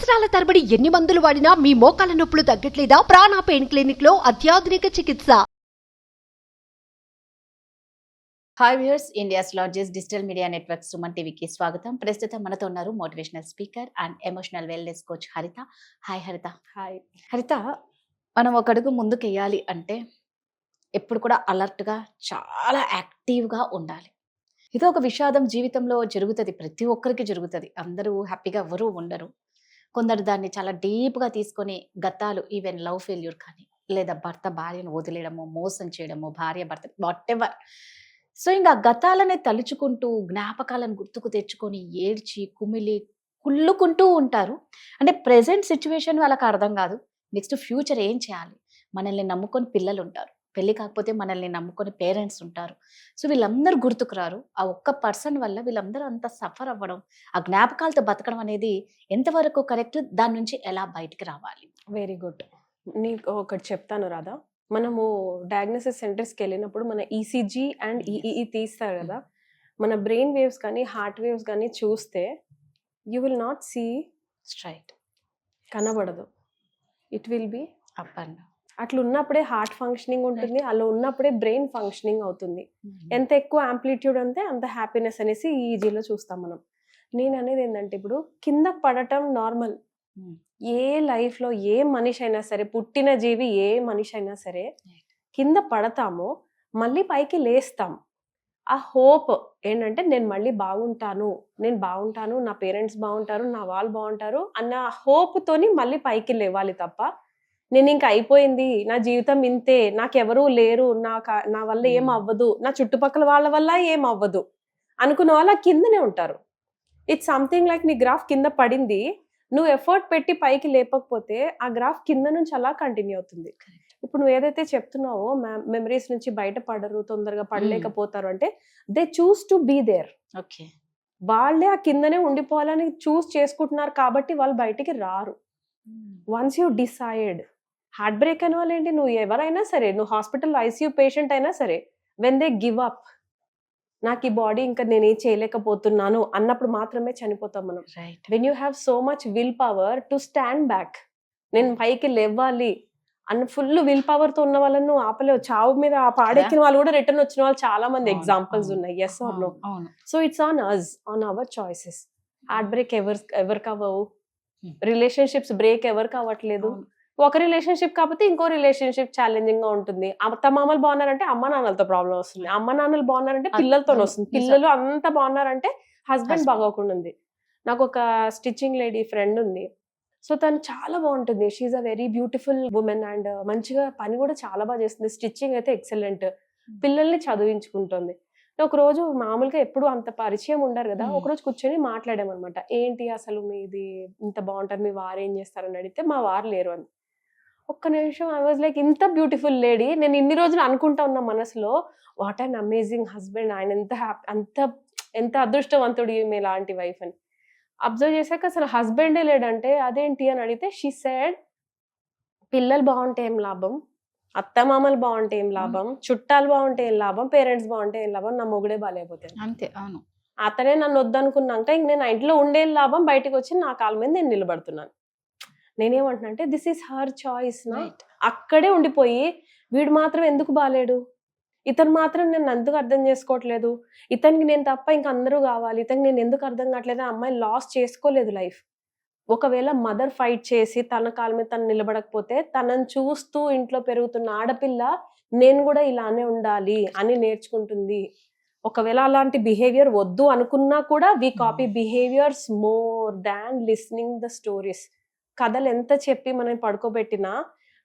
సంవత్సరాల తరబడి ఎన్ని మందులు వాడినా మీ మోకాల నొప్పులు తగ్గట్లేదా? ప్రాణ పెయిన్ క్లినిక్ లో అత్యాధునిక చికిత్స. Hi viewers, India's largest digital media network Suman టీవీకి స్వాగతం. ప్రస్తుతం మనతో ఉన్నారు motivational speaker and emotional wellness coach హరిత. హాయ్ హరిత. హాయ్. హరిత, మనం ఒక అడుగు ముందుకు వేయాలి అంటే ఎప్పుడు కూడా అలర్ట్గా, చాలా యాక్టివ్గా ఉండాలి. ఇది ఒక విషాదం జీవితంలో జరుగుతుంది, ప్రతి ఒక్కరికి జరుగుతుంది. అందరూ హ్యాపీగా ఎవరూ ఉండరు. కొందరు దాన్ని చాలా డీప్గా తీసుకొని గతాలు, ఈవెన్ లవ్ ఫెయిల్యూర్ కానీ, లేదా భర్త భార్యను వదిలేయడము, మోసం చేయడము, భార్య భర్త వాట్ ఎవర్. సో ఇంకా గతాలనే తలుచుకుంటూ, జ్ఞాపకాలను గుర్తుకు తెచ్చుకొని ఏడ్చి కుమిలి కుళ్ళుకుంటూ ఉంటారు. అంటే ప్రెసెంట్ సిచ్యువేషన్ వాళ్ళకి అర్థం కాదు. నెక్స్ట్ ఫ్యూచర్ ఏం చేయాలి? మనల్ని నమ్ముకొని పిల్లలు ఉంటారు, పెళ్ళి కాకపోతే మనల్ని నమ్ముకొని పేరెంట్స్ ఉంటారు. సో వీళ్ళందరూ గుర్తుకురారు. ఆ ఒక్క పర్సన్ వల్ల వీళ్ళందరూ అంత సఫర్ అవ్వడం, ఆ జ్ఞాపకాలతో బతకడం అనేది ఎంతవరకు కరెక్ట్? దాని నుంచి ఎలా బయటికి రావాలి? Very good. నీకు ఒకటి చెప్తాను రాధా. మనము డయాగ్నోసిస్ సెంటర్స్కి వెళ్ళినప్పుడు మన ఈసీజీ అండ్ ఈఈఈ తీస్తారు కదా, మన బ్రెయిన్ వేవ్స్ కానీ హార్ట్ వేవ్స్ కానీ చూస్తే you will not see straight, కనబడదు. It will be up and అట్లా ఉన్నప్పుడే హార్ట్ ఫంక్షనింగ్ ఉంటుంది, అలా ఉన్నప్పుడే బ్రెయిన్ ఫంక్షనింగ్ అవుతుంది. ఎంత ఎక్కువ యాంప్లిట్యూడ్ అంతే అంత హ్యాపీనెస్ అనేసి ఈజీలో చూస్తాం మనం. నేను అనేది ఏంటంటే, ఇప్పుడు కింద పడటం నార్మల్. ఏ లైఫ్లో ఏ మనిషి అయినా సరే, పుట్టిన జీవి ఏ మనిషి అయినా సరే కింద పడతామో మళ్ళీ పైకి లేస్తాం. ఆ హోప్ ఏంటంటే నేను మళ్ళీ బాగుంటాను, నా పేరెంట్స్ బాగుంటారు, నా వాళ్ళు బాగుంటారు అన్న హోప్తోని మళ్ళీ పైకి లేవాలి తప్ప, నేను ఇంకా అయిపోయింది, నా జీవితం ఇంతే, నాకెవరూ లేరు, నా వల్ల ఏం అవ్వదు, నా చుట్టుపక్కల వాళ్ళ వల్ల ఏం అవ్వదు అనుకున్న వాళ్ళు కిందనే ఉంటారు. ఇట్స్ సంథింగ్ లైక్ నీ గ్రాఫ్ కింద పడింది, నువ్వు ఎఫర్ట్ పెట్టి పైకి లేపకపోతే ఆ గ్రాఫ్ కింద నుంచి అలా కంటిన్యూ అవుతుంది. ఇప్పుడు నువ్వు ఏదైతే చెప్తున్నావో మెమరీస్ నుంచి బయటపడరు, తొందరగా పడలేకపోతారు అంటే they choose to be there. Okay, వాళ్ళే ఆ కిందనే ఉండిపోవాలని చూస్ చేసుకుంటున్నారు కాబట్టి వాళ్ళు బయటికి రారు. Once you decide, heart break అయిన వాళ్ళు ఏంటి, నువ్వు ఎవరైనా సరే, నువ్వు హాస్పిటల్ ఐసీయూ పేషెంట్ అయినా సరే, వెన్ దే గివ్ అప్, నాకు ఈ బాడీ ఇంకా నేనేం చేయలేకపోతున్నాను అన్నప్పుడు మాత్రమే చనిపోతాం మనం. When you have so much will power to stand back, నేను పైకి లేవాలి అన్న ఫుల్ విల్ పవర్ తో ఉన్న వాళ్ళను ఆపలేవు. చావు మీద ఆ పాడెక్కిన వాళ్ళు కూడా రిటర్న్ వచ్చిన వాళ్ళు చాలా మంది ఎగ్జాంపుల్స్ ఉన్నాయి. Yes or no? So it's on us, on our choices. Heartbreak ఎవరికి అవ్వవు, రిలేషన్షిప్స్ బ్రేక్ ఎవరికి అవ్వట్లేదు. ఒక రిలేషన్షిప్ కాకపోతే ఇంకో రిలేషన్షిప్ ఛాలెంజింగ్ గా ఉంటుంది. అత్త మామలు బాగున్నారంటే అమ్మ నాన్నలతో ప్రాబ్లం వస్తుంది, అమ్మ నాన్నలు బాగున్నారంటే పిల్లలతో వస్తుంది, పిల్లలు అంత బాగున్నారంటే హస్బెండ్ బాగోకుండా ఉంది. నాకు ఒక స్టిచ్చింగ్ లేడీ ఫ్రెండ్ ఉంది. సో తను చాలా బాగుంటుంది, she a very beautiful woman and మంచిగా పని కూడా చాలా బాగా చేస్తుంది, స్టిచ్చింగ్ అయితే ఎక్సలెంట్, పిల్లల్ని చదివించుకుంటుంది. ఒక రోజు మామూలుగా ఎప్పుడు అంత పరిచయం ఉండరు కదా, ఒకరోజు కూర్చొని మాట్లాడామన్నమాట. ఏంటి అసలు మీది ఇంత బాగుంటారు, మీ వారు ఏం చేస్తారని అడిగితే మా వారు లేరు అని. ఒక్క నిమిషం ఐ వాజ్ లైక్, ఇంత బ్యూటిఫుల్ లేడీ, నేను ఇన్ని రోజులు అనుకుంటా ఉన్న మనసులో, వాట్ అన్ అమేజింగ్ హస్బెండ్, ఆయన ఎంత అదృష్టవంతుడు ఈమె లాంటి వైఫ్ అని. అబ్జర్వ్ చేశాక అసలు హస్బెండే లేడంటే అదేంటి అని అడిగితే షీ సెడ్, పిల్లలు బాగుంటే ఏం లాభం, అత్తమామలు బాగుంటే ఏం లాభం, చుట్టాలు బాగుంటే ఏం లాభం, పేరెంట్స్ బాగుంటే ఏం లాభం, నా మొగుడే బాగాలేకపోతే అంతే. అవును, అతనే నన్ను వద్దనుకున్నాక ఇంక నేను ఇంట్లో ఉండే లాభం, బయటకు వచ్చి నా కాళ్ళ మీద నేను నిలబడుతున్నాను. నేనేమంటున్నా అంటే దిస్ ఈస్ హర్ చాయిస్ నా. అక్కడే ఉండిపోయి వీడు మాత్రం ఎందుకు బాలేడు, ఇతను మాత్రం నేను ఎందుకు అర్థం చేసుకోవట్లేదు, ఇతనికి నేను తప్ప ఇంక అందరూ కావాలి, ఇతనికి నేను ఎందుకు అర్థం కావట్లేదు, అమ్మాయి లాస్ చేసుకోలేదు లైఫ్. ఒకవేళ మదర్ ఫైట్ చేసి తన కాళ్ళ మీద తను నిలబడకపోతే, తనని చూస్తూ ఇంట్లో పెరుగుతున్న ఆడపిల్ల నేను కూడా ఇలానే ఉండాలి అని నేర్చుకుంటుంది. ఒకవేళ అలాంటి బిహేవియర్ వద్దు అనుకున్నా కూడా we copy behaviours more than listening the stories. కథలు ఎంత చెప్పి మనం పడుకోబెట్టినా,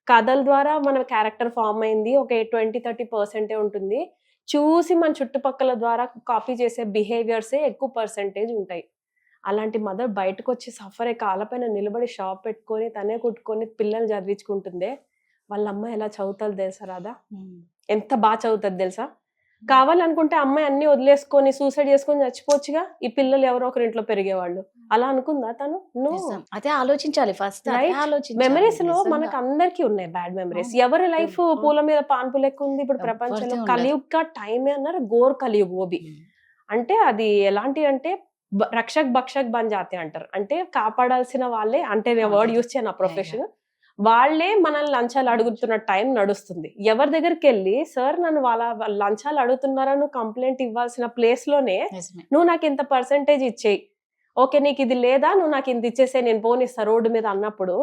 కథల ద్వారా మన క్యారెక్టర్ ఫామ్ అయింది ఒక 20-30% ఉంటుంది. చూసి మన చుట్టుపక్కల ద్వారా కాపీ చేసే బిహేవియర్సే ఎక్కువ పర్సెంటేజ్ ఉంటాయి. అలాంటి మదర్ బయటకు వచ్చి సఫర్ అయ్యి కాళ్ళపైన నిలబడి షాప్ పెట్టుకొని తనే కుట్టుకొని పిల్లల్ని చదివించుకుంటుందే, వాళ్ళ అమ్మాయి ఎలా చదువుతుంది తెలుసా రాదా, ఎంత బాగా చదువుతుంది తెలుసా. కావాలనుకుంటే అమ్మాయి అన్ని వదిలేసుకొని సూసైడ్ చేసుకొని చచ్చిపోవచ్చుగా, ఈ పిల్లలు ఎవరో ఒకరి ఇంట్లో పెరిగేవాళ్ళు. అలా అనుకుందా తను? అదే ఆలోచించాలి ఫస్ట్. మెమరీస్ లో మనకు అందరికి ఉన్నాయి బ్యాడ్ మెమరీస్. ఎవరి లైఫ్ పూల మీద పాన్పు లెక్క ఉంది ఇప్పుడు ప్రపంచంలో. కలియుగ్ కా టైమే అన్నారు, గోర్ కలియుగ్ ఓబి. అంటే అది ఎలాంటి అంటే రక్షక్ భక్షక్ బన్ జాతే అంటారు. అంటే కాపాడాల్సిన వాళ్ళే, అంటే నేను వర్డ్ యూస్ చేయను, ప్రొఫెషన్ వాళ్ళే మనల్ని లంచాలు అడుగుతున్న టైం నడుస్తుంది. ఎవరి దగ్గరికి వెళ్ళి సార్ నన్ను వాళ్ళ లంచాలు అడుగుతున్నారా నువ్వు కంప్లైంట్ ఇవ్వాల్సిన ప్లేస్ లోనే నిజమే. నువ్వు నాకు ఇంత పర్సెంటేజ్ ఇచ్చేయి, ఓకే నీకు ఇది లేదా నువ్వు నాకు ఇంత ఇచ్చేసే నేను పోనిస్తా రోడ్డు మీద అన్నప్పుడు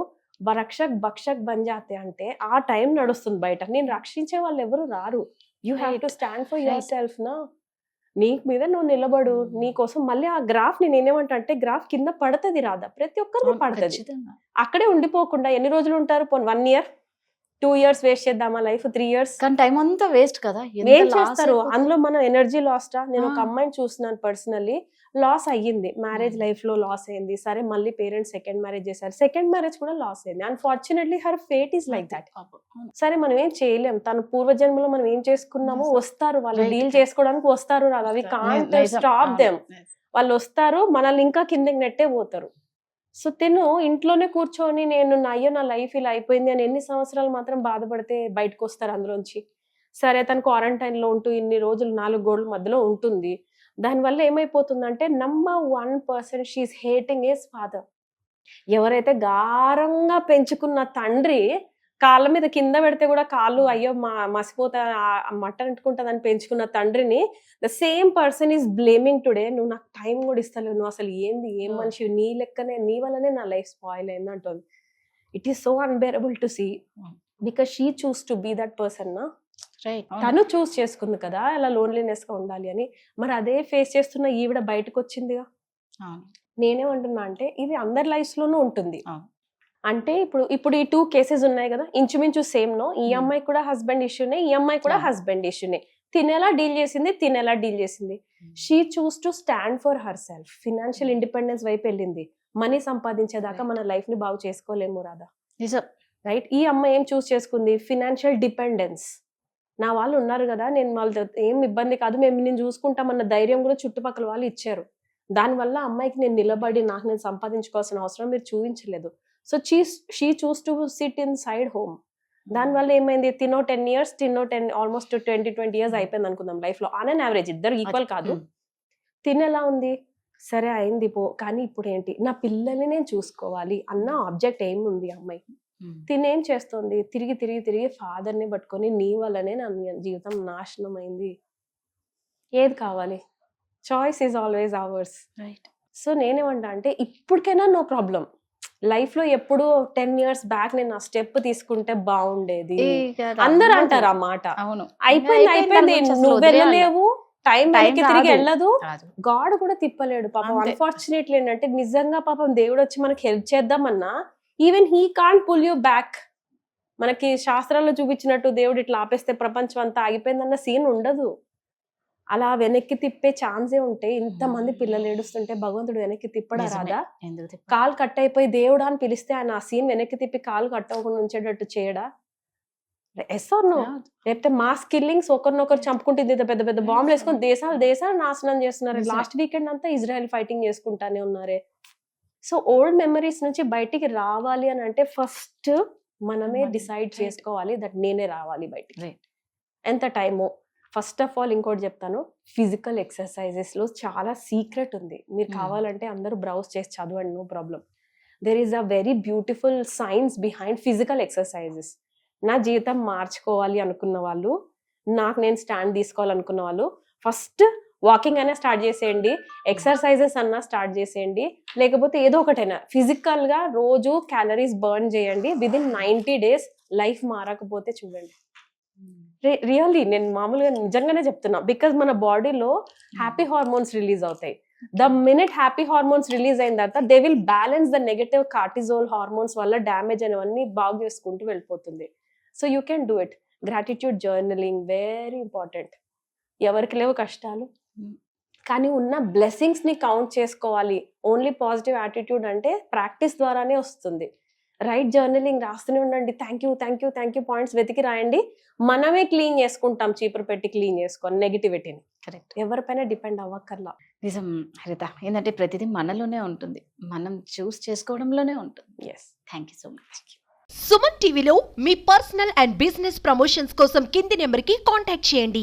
రక్షక్ భక్షక్ బన్ జాతే అంటే ఆ టైం నడుస్తుంది బయట. నేను రక్షించే వాళ్ళు ఎవరు రారు. You have to stand for your self నా. నీ మీద నువ్వు నిలబడు, నీ కోసం. మళ్ళీ ఆ గ్రాఫ్ నేనేమంటా అంటే గ్రాఫ్ కింద పడుతుంది రాదా, ప్రతి ఒక్కరికి పడుతుంది. ఖచ్చితంగా. అక్కడే ఉండిపోకుండా ఎన్ని రోజులు ఉంటారు, పోనీ 1 year 2 years వేస్ట్ చేద్దామా, లైఫ్ 3 years కానీ టైం అంతా వేస్ట్ కదా. ఎంత ఏం loss చేస్తారు అయిపోతుంది. అందులో. మన ఎనర్జీ లాస్టా. నేను ఒక ఆ. అమ్మాయిని చూస్తున్నాను పర్సనల్లీ, లాస్ అయ్యింది, మ్యారేజ్ లైఫ్ లో లాస్ అయింది. సరే మళ్ళీ పేరెంట్స్ సెకండ్ మ్యారేజ్ చేశారు, సెకండ్ మ్యారేజ్ కూడా లాస్ అయింది. Unfortunately her fate is like that. అవును. సరే మనం ఏం చేయలేం, తన పూర్వజన్మలో మనం ఏం చేసుకున్నామో Yes. వస్తారు వాళ్ళు, Right. డీల్ చేసుకోవడానికి వస్తారు రాదా, వి కాంట్ నిజం. స్టాప్ అవును. దెమ్. వాళ్ళు వస్తారు, మనల్ని ఇంకా కిందకి నెట్టే పోతారు. సో తిను ఇంట్లోనే కూర్చొని నేను అయ్యో నా లైఫ్ ఇలా అయిపోయింది అని ఎన్ని సంవత్సరాలు మాత్రం బాధపడితే బయటకు వస్తారు అందులోంచి. సరే తను క్వారంటైన్ లో ఉంటూ ఇన్ని రోజులు 4 గోడల మధ్యలో ఉంటుంది. దానివల్ల ఏమైపోతుందంటే number 1% she is hating his father. ఎవరైతే గారంగా పెంచుకున్న తండ్రి కాళ్ళ మీద కింద పెడితే కూడా కాళ్ళు అయ్యో మసిపోతా మట్టన్ అంటుకుంటుందని పెంచుకున్న తండ్రిని the same person is blaming today. నువ్వు నాకు టైం కూడా ఇస్తలేవు, నువ్వు అసలు ఏంది, ఏం మనిషి, నీ లెక్కనే, నీ వల్లనే నా లైఫ్ స్పాయిల్ అయింది అంటుంది. It is so unbearable to see because she choose to be that person నా. Right. తను చూస్ చేసుకుంది కదా అలా లోన్లీనెస్ గా ఉండాలి అని. మరి అదే ఫేస్ చేస్తున్న ఈవిడ బయటకు వచ్చిందిగా. అవును. నేనేమంటున్నా అంటే ఇది అందరి లైఫ్ లోనూ ఉంటుంది. అవును. అంటే ఇప్పుడు ఈ 2 కేసెస్ ఉన్నాయి కదా, ఇంచుమించు సేమ్ నో. ఈ అమ్మాయి కూడా హస్బెండ్ ఇష్యూనే, ఈ అమ్మాయి కూడా హస్బెండ్ ఇష్యూనే. తినేలా డీల్ చేసింది. She choose to stand for her self. Financial independence వైపు వెళ్ళింది. మనీ సంపాదించేదాకా మన లైఫ్ ని బాగు చేసుకోలేము రాదా, నిజం. రైట్? ఈ అమ్మాయి ఏం చూస్ చేసుకుంది, ఫినాన్షియల్ డిపెండెన్స్. నా వాళ్ళు ఉన్నారు కదా, నేను వాళ్ళతో ఏం ఇబ్బంది కాదు, నేను చూసుకుంటామన్న ధైర్యం కూడా చుట్టుపక్కల వాళ్ళు ఇచ్చారు. దానివల్ల అమ్మాయికి నేను నిలబడి నాకు నేను సంపాదించుకోవాల్సిన అవసరం మీరు చూపించలేదు. So she choose to SIT in side home. దానివల్ల ఏమైంది, తినో 10 years, ఆల్మోస్ట్ 20 years అయిపోయింది అనుకుందాం లైఫ్ లో ఆన్ అన్ యావరేజ్. ఇద్దరు ఈక్వల్ కాదు. తినేలా ఉంది, సరే అయింది పో, కానీ ఇప్పుడు ఏంటి, నా పిల్లల్ని నేను చూసుకోవాలి అన్న ఆబ్జెక్ట్ ఏమి ఉంది అమ్మాయి. తినేం చేస్తుంది, తిరిగి ఫాదర్ని పట్టుకొని నీ వల్లనే నా జీవితం నాశనం అయింది. ఏది కావాలి, choice is always ours. Right. So నేనేమంటా అంటే ఇప్పటికైనా నో ప్రాబ్లం. లైఫ్ లో ఎప్పుడు 10 years బ్యాక్ నేను ఆ స్టెప్ తీసుకుంటే బాగుండేది అందరు అంటారు ఆ మాట. అవును. అయిపోయింది, నువ్వు వెళ్ళలేవు, టైం వెనక్కి తిరిగి వెళ్ళదు, రాదు. గాడ్ కూడా తిప్పలేడు పాపం. అంతే. అన్ఫార్చునేట్లీ ఏంటంటే నిజంగా పాపం దేవుడు వచ్చి మనకి హెల్ప్ చేద్దామన్నా even he can't pull you back. మనకి శాస్త్రాల్లో చూపించినట్టు దేవుడు ఇట్లా ఆపేస్తే ప్రపంచం అంతా ఆగిపోయిందన్న సీన్ ఉండదు. అలా వెనక్కి తిప్పే ఛాన్సే ఉంటే ఇంతమంది పిల్లలు ఏడుస్తుంటే భగవంతుడు వెనక్కి తిప్పడా నిజమే. రాదా? ఎందుకు తిప్ప- కాలు కట్ అయిపోయి దేవుడా అని పిలిస్తే ఆయన ఆ సీన్ వెనక్కి తిప్పి కాలు కట్ అవ్వకుండా ఉంచేటట్టు చేయడా? Yes or no? లేకపోతే మాస్ కిల్లింగ్స్, ఒకరినొకరు చంపుకుంటుంది, పెద్ద పెద్ద బాంబులు వేసుకొని దేశాలు నాశనం చేస్తున్నారు. నిజమే. లాస్ట్ వీకెండ్ అంతా ఇజ్రాయెల్ ఫైటింగ్ చేసుకుంటానే ఉన్నారే. సో ఓల్డ్ మెమరీస్ నుంచి బయటికి రావాలి అని అంటే ఫస్ట్ మనమే మనం, డిసైడ్ right. చేసుకోవాలి దట్ నేనే రావాలి బయటికి. Right. ఎంత టైము? ఫస్ట్ ఆఫ్ ఆల్ ఇంకోటి చెప్తాను, ఫిజికల్ ఎక్సర్సైజెస్ లో చాలా సీక్రెట్ ఉంది. మీరు కావాలంటే అందరూ బ్రౌజ్ చేసి చదవండి, no problem. There is a very beautiful science behind physical exercises. నా జీవితం మార్చుకోవాలి అనుకున్న వాళ్ళు, నాకు నేను స్టాండ్ తీసుకోవాలనుకున్న వాళ్ళు ఫస్ట్ వాకింగ్ అయినా స్టార్ట్ చేసేయండి, ఎక్సర్సైజెస్ అన్నా స్టార్ట్ చేసేయండి, లేకపోతే ఏదో ఒకటైనా ఫిజికల్ గా రోజు క్యాలరీస్ బర్న్ చేయండి. విదిన్ 90 days లైఫ్ మారకపోతే చూడండి. రియల్లీ నేను మామూలుగా నిజంగానే చెప్తున్నా. బికాజ్ మన బాడీలో హ్యాపీ హార్మోన్స్ రిలీజ్ అవుతాయి. The minute happy hormones release అయిన తర్వాత they will balance the negative cortisol hormones వల్ల డ్యామేజ్ అనేవన్నీ బాగు చేసుకుంటూ వెళ్ళిపోతుంది. So you can do it. Gratitude journaling very important. ఎవరికి లేవు కష్టాలు, కానీ ఉన్న బ్లెస్సింగ్స్ ని కౌంట్ చేసుకోవాలి. ఓన్లీ పాజిటివ్ యాటిట్యూడ్ అంటే ప్రాక్టీస్ ద్వారానే వస్తుంది. రైట్ జర్నలింగ్ రాస్తూనే ఉండండి. థ్యాంక్ యూ పాయింట్స్ వెతికి రాయండి. మనమే క్లీన్ చేసుకుంటాం, చీపురు పెట్టి క్లీన్ చేసుకొని నెగిటివిటీని. కరెక్ట్. ఎవరిపైన డిపెండ్ అవ్వక్కర్లా. నిజం హరిత. ఏంటంటే ప్రతిదీ మనలోనే ఉంటుంది, మనం చూస్ చేసుకోవడంలోనే ఉంటుంది. Yes. Thank you so much. Suman టీవీలో మీ పర్సనల్ అండ్ బిజినెస్ ప్రమోషన్స్ కోసం కింది నెంబర్కి కాంటాక్ట్ చేయండి.